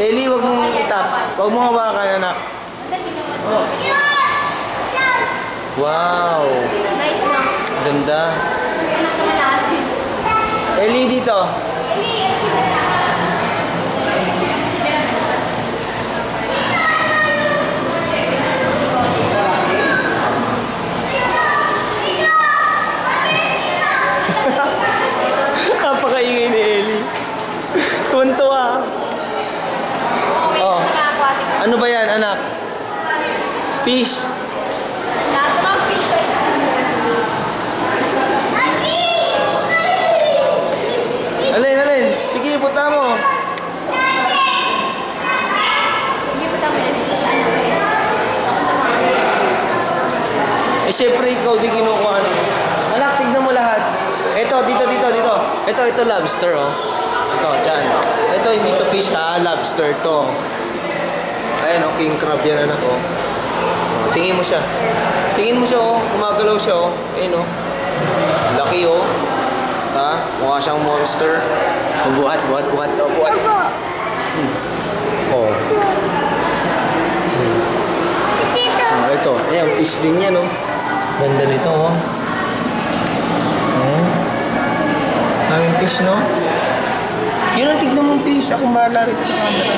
Ellie, wag mong itap. Wag mong hawakan, anak. Oh. Wow. Nice na. Ganda. Ellie, dito. Napakaingay ni Ellie. Tuwan-tuwa. Oh. Ano ba yan, anak? Fish. Alin. Sige, puta mo. Eh, syempre, ikaw di kinukuha. Anak, tignan mo lahat. Ito, dito. Ito, lobster, oh. Ito, dyan. Ito, hindi to fish, lobster to. Ayan, oh, king crab yan, anak, oh. Tingin mo siya. Oh. Gumagalaw siya, oh. Ayan, oh. Laki, oh. Ha? Mukha siyang monster. Buhat. Oh. Ito. Ayan, fish din yan, oh. Ganda nito, oh. Daming fish, no? Yun ang tignan mong fish. Ako bahala rito sa camera.